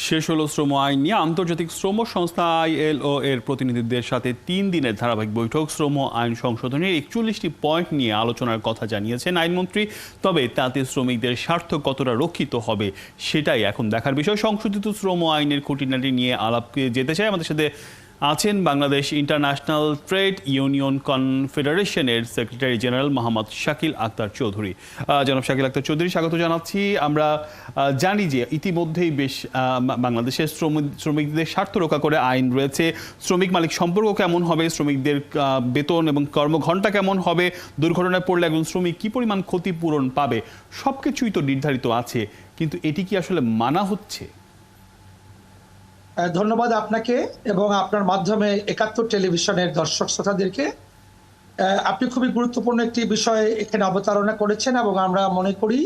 শেষ হলো শ্রম আইন নিয়ে আন্তর্জাতিক শ্রম সংস্থা আইএলও এর প্রতিনিধিদের সাথে 3 দিনের ধারাবাহিক বৈঠক। শ্রম আইন সংশোধনের 41টি পয়েন্ট নিয়ে আলোচনার কথা জানিয়েছেন আইনমন্ত্রী। তবে তাতে শ্রমিকদের স্বার্থ কতটা রক্ষিত হবে সেটাই এখন দেখার বিষয়। সংশোধিত শ্রম আইনের খুঁটিনাটি নিয়ে আলাপে যেতে চাই। আমাদের সাথে আছেন বাংলাদেশ ইন্টারন্যাশনাল ট্রেড ইউনিয়ন কনফেডারেশনের সেক্রেটারি জেনারেল মোহাম্মদ শাকিল আক্তার চৌধুরী। জনাব শাকিল আক্তার চৌধুরী, স্বাগত জানাচ্ছি। আমরা জানি যে ইতিমধ্যেই বেশ বাংলাদেশের শ্রমিকদের স্বার্থ রক্ষা করে আইন রয়েছে। শ্রমিক মালিক সম্পর্ক কেমন হবে, শ্রমিকদের বেতন এবং কর্মঘণ্টা কেমন হবে, দুর্ঘটনায় পড়লে একজন শ্রমিক কী পরিমাণ ক্ষতিপূরণ পাবে, সব কিছুই তো নির্ধারিত আছে, কিন্তু এটি কি আসলে মানা হচ্ছে? ধন্যবাদ আপনাকে এবং আপনার মাধ্যমে 71 টেলিভিশনের দর্শক শ্রোতাদেরকে। আপনি খুবই গুরুত্বপূর্ণ একটি বিষয় এখানে অবতারণা করেছেন এবং আমরা মনে করি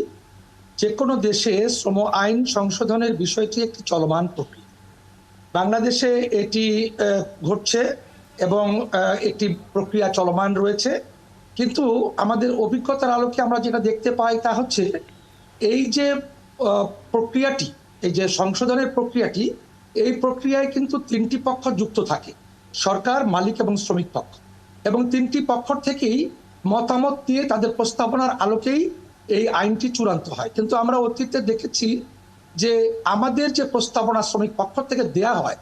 যে কোনো দেশে শ্রম আইন সংশোধনের বিষয়টি একটি চলমান প্রক্রিয়া। বাংলাদেশে এটি ঘটছে এবং একটি প্রক্রিয়া চলমান রয়েছে, কিন্তু আমাদের অভিজ্ঞতার আলোকে আমরা যেটা দেখতে পাই তা হচ্ছে এই যে প্রক্রিয়াটি, এই যে সংশোধনের প্রক্রিয়াটি, এই প্রক্রিয়ায় কিন্তু 3টি পক্ষ যুক্ত থাকে, সরকার, মালিক এবং শ্রমিক পক্ষ, এবং 3টি পক্ষ থেকেই মতামত দিয়ে তাদের প্রস্তাবনার আলোকেই এই আইনটি চূড়ান্ত হয়। কিন্তু আমরা অতীতে দেখেছি যে আমাদের যে প্রস্তাবনা শ্রমিক পক্ষ থেকে দেয়া হয়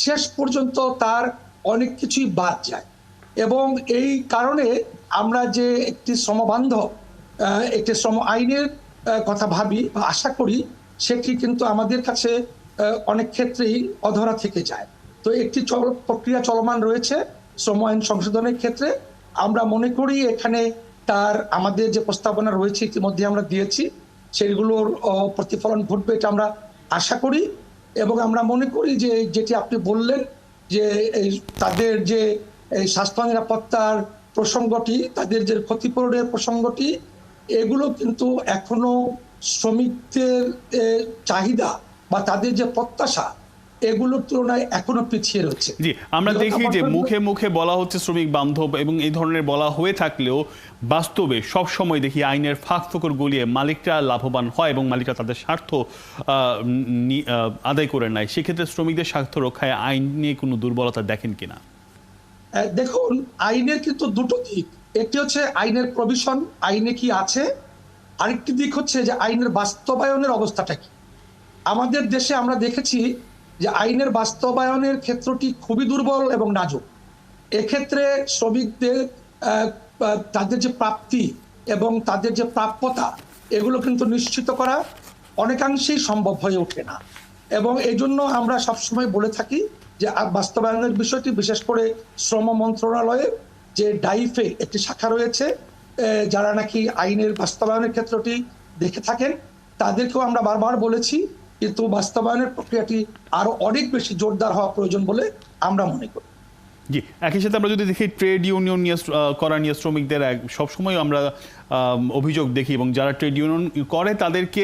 শেষ পর্যন্ত তার অনেক কিছুই বাদ যায়, এবং এই কারণে আমরা যে একটি শ্রমবান্ধব একটি শ্রম আইনের কথা ভাবি বা আশা করি সেটি কিন্তু আমাদের কাছে অনেক ক্ষেত্রেই অধরা থেকে যায়। তো একটি প্রক্রিয়া চলমান রয়েছে শ্রম আইন সংশোধনের ক্ষেত্রে। আমরা মনে করি এখানে আমাদের যে প্রস্তাবনা রয়েছে ইতিমধ্যে আমরা দিয়েছি, সেগুলোর প্রতিফলন ঘটবে এটা আমরা আশা করি। এবং আমরা মনে করি যে যেটি আপনি বললেন যে তাদের যে স্বাস্থ্য নিরাপত্তার প্রসঙ্গটি, তাদের যে ক্ষতিপূরণের প্রসঙ্গটি, এগুলো কিন্তু এখনো শ্রমিকদের চাহিদা বা তাদের যে প্রত্যাশা এগুলোর তুলনায় এখনো পিছিয়ে রয়েছে। জি, আমরা দেখি যে মুখে মুখে বলা হচ্ছে শ্রমিক বান্ধব এবং এই ধরনের বলা হয়ে থাকলেও বাস্তবে সব সময় দেখি আইনের ফাঁক ফোকর গলিয়ে মালিকরা লাভবান হয় এবং মালিকরা তাদের স্বার্থ আদায় করে নেয়। সেক্ষেত্রে শ্রমিকদের স্বার্থ রক্ষায় আইন নিয়ে কোনো দুর্বলতা দেখেন কিনা? দেখুন, আইনের কিন্তু দুটো দিক। একটি হচ্ছে আইনের প্রভিশন, আইনে কি আছে, আরেকটি দিক হচ্ছে যে আইনের বাস্তবায়নের অবস্থাটা কি। আমাদের দেশে আমরা দেখেছি যে আইনের বাস্তবায়নের ক্ষেত্রটি খুবই দুর্বল এবং নাজুক। এক্ষেত্রে শ্রমিকদের তাদের যে প্রাপ্তি এবং তাদের যে প্রাপ্যতা এগুলো কিন্তু নিশ্চিত করা অনেকাংশেই সম্ভব হয়ে ওঠে না, এবং এই জন্য আমরা সবসময় বলে থাকি যে বাস্তবায়নের বিষয়টি, বিশেষ করে শ্রম মন্ত্রণালয়ের যে ডাইফে একটি শাখা রয়েছে যারা নাকি আইনের বাস্তবায়নের ক্ষেত্রটি দেখে থাকেন, তাদেরকেও আমরা বারবার বলেছি, কিন্তু বাস্তবায়নের প্রক্রিয়াটি আরো অনেক বেশি জোরদার হওয়া প্রয়োজন বলে আমরা মনে করি। জি, একই সাথে আমরা যদি দেখি ট্রেড ইউনিয়ন করা নিয়ে শ্রমিকদের সবসময় আমরা অভিযোগ দেখি, এবং যারা ট্রেড ইউনিয়ন করে তাদেরকে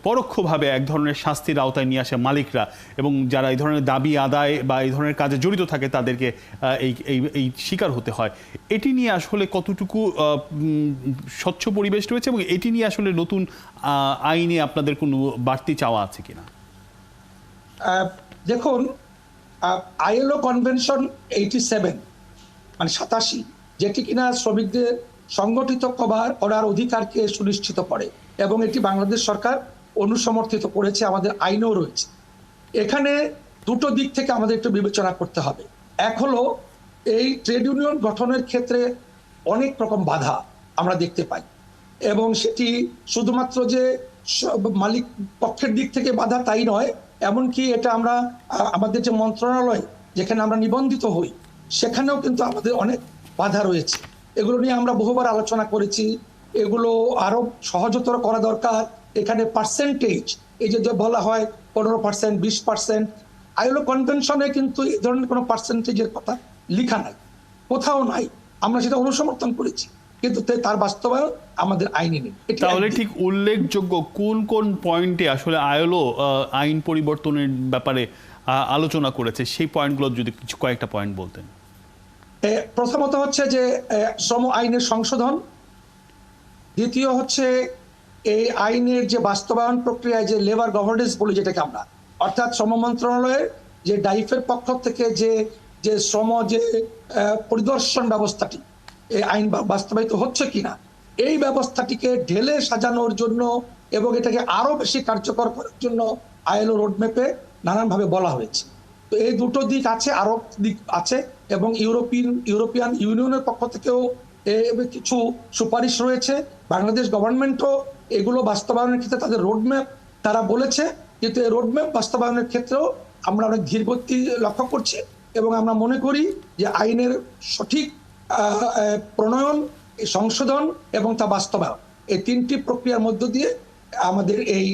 পরোক্ষভাবে এক ধরনের শাস্তির আওতায় নিয়ে আসে মালিকরা, এবং যারা এই ধরনের দাবি আদায় বা এই ধরনের কাজে জড়িত থাকে তাদেরকে এই শিকার হতে হয়। এটি নিয়ে আসলে কতটুকু স্বচ্ছ পরিবেশ রয়েছে, এবং এটি নিয়ে আসলে নতুন আইনে আপনাদের কোনো বাড়তি চাওয়া আছে কিনা? দেখুন, আইএলও কনভেনশন 87 মানে 87, যেটি কিনা শ্রমিকদের সংগঠিত করার অধিকারকে সুনিশ্চিত করে, এবং এটি বাংলাদেশ সরকার অনুসমর্থিত করেছে, আমাদের আইনেও রয়েছে। এখানে দুটো দিক থেকে আমাদের একটু বিবেচনা করতে হবে। এক হলো এই ট্রেড ইউনিয়ন গঠনের ক্ষেত্রে অনেক রকম বাধা আমরা দেখতে পাই, এবং সেটি শুধুমাত্র যে মালিক পক্ষের দিক থেকে বাধা তাই নয়, এমনকি এটা আমরা আমাদের যে মন্ত্রণালয় যেখানে আমরা নিবন্ধিত হই সেখানেও কিন্তু আমাদের অনেক বাধা রয়েছে। এগুলো নিয়ে আমরা বহুবার আলোচনা করেছি, এগুলো আরো সহজতর করা দরকার। এখানে পার্সেন্টেজ, এই যে বলা হয় 15%, 20%, আইএলও কনভেনশনে কিন্তু এই ধরনের কোনো পার্সেন্টেজের কথা লেখা নাই, কোথাও নাই। আমরা সেটা অনুসমর্থন করেছি, কিন্তু তার বাস্তবায়ন আমাদের আইনে নেই। তাহলে ঠিক উল্লেখযোগ্য কোন কোন পয়েন্টে আসলে আইএলও আইন পরিবর্তনের ব্যাপারে আলোচনা করেছে, সেই পয়েন্টগুলো যদি কিছু কয়েকটা পয়েন্ট বলতেন। প্রথমত হচ্ছে যে শ্রম আইনের সংশোধন, দ্বিতীয় হচ্ছে এই আইনের যে বাস্তবায়ন প্রক্রিয়ায় যে লেবার গভর্নেন্স বলি যেটাকে আমরা, অর্থাৎ শ্রম মন্ত্রণালয়ের যে ডাইফের পক্ষ থেকে যে যে শ্রম যে পরিদর্শন ব্যবস্থাটি এই আইন বাস্তবায়িত হচ্ছে কিনা, এই ব্যবস্থাটিকে ঢেলে সাজানোর জন্য এবং এটাকে আরো বেশি কার্যকর করার জন্য আইএলও রোডম্যাপে নানানভাবে বলা হয়েছে। তো এই দুটো দিক আছে, আরো দিক আছে, এবং ইউরোপিয়ান ইউনিয়নের পক্ষ থেকেও কিছু সুপারিশ রয়েছে। বাংলাদেশ গভর্নমেন্টও এগুলো বাস্তবায়নের ক্ষেত্রে তাদের রোডম্যাপ তারা বলেছে, কিন্তু এই রোডম্যাপ বাস্তবায়নের ক্ষেত্রেও আমরা অনেক ধীরগতি লক্ষ্য করছি এবং আমরা মনে করি যে আইনের সঠিক প্রণয়ন, সংশোধন এবং তা বাস্তবায়ন, এই তিনটি প্রক্রিয়ার মধ্য দিয়ে আমাদের এই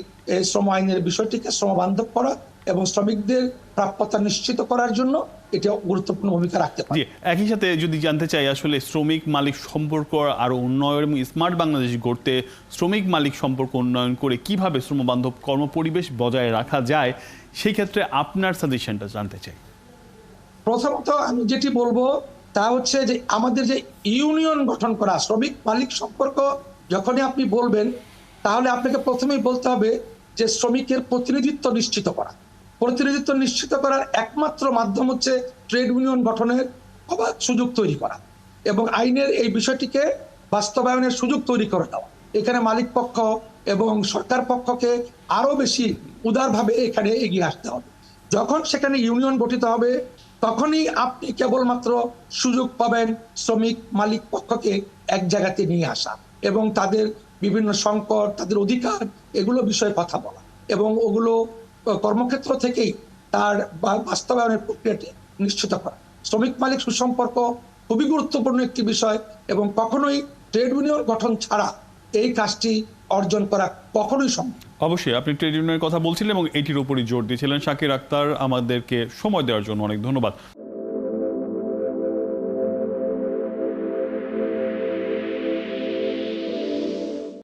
শ্রম আইনের বিষয়টিকে শ্রমবান্ধব করা এবং শ্রমিকদের প্রাপ্যতা নিশ্চিত করার জন্য এটা গুরুত্বপূর্ণ ভূমিকা রাখতে পারে। একই সাথে যদি জানতে চাই আসলে শ্রমিক মালিক সম্পর্ক আরো উন্নয়ন এবং স্মার্ট বাংলাদেশ গড়তে শ্রমিক মালিক সম্পর্ক উন্নয়ন করে কিভাবে শ্রমবান্ধব কর্মপরিবেশ বজায় রাখা যায়, সেই ক্ষেত্রে আপনার সাজেশনটা জানতে চাই। প্রথমত আমি যেটি বলবো তা হচ্ছে যে আমাদের যে ইউনিয়ন গঠন করা শ্রমিক মালিক সম্পর্ক যখনই আপনি বলবেন, তাহলে আপনাকে প্রথমেই বলতে হবে যে শ্রমিকের প্রতিনিধিত্ব নিশ্চিত করা। প্রতিনিধিত্ব নিশ্চিত করার একমাত্র মাধ্যম হচ্ছে ট্রেড ইউনিয়ন গঠনের অবাধ সুযোগ তৈরি করা এবং আইনের এই বিষয়টিকে বাস্তবায়নের সুযোগ তৈরি করে দেওয়া। এখানে মালিক পক্ষ এবং সরকার পক্ষকে আরো বেশি উদারভাবে এখানে এগিয়ে আসতে হবে। যখন সেখানে ইউনিয়ন গঠিত হবে তখনই আপনি কেবলমাত্র সুযোগ পাবেন শ্রমিক মালিক পক্ষকে এক জায়গাতে নিয়ে আসা এবং তাদের বিভিন্ন সংকট, তাদের অধিকার, এগুলো বিষয়ে কথা বলা এবং ওগুলো কর্মক্ষেত্র থেকেই তার বাস্তবায়নের প্রক্রিয়াটি নিশ্চিত করা। শ্রমিক মালিক সুসম্পর্ক খুবই গুরুত্বপূর্ণ একটি বিষয় এবং কখনোই ট্রেড ইউনিয়ন গঠন ছাড়া এই কাজটি অর্জন করা কখনোই সম্ভব। অবশ্যই আপনি ট্রেড ইউনিয়নের কথা বলছিলেন এবং এটির উপরই জোর দিয়েছিলেন। শাকির আক্তার, আমাদেরকে সময় দেওয়ার জন্য অনেক ধন্যবাদ।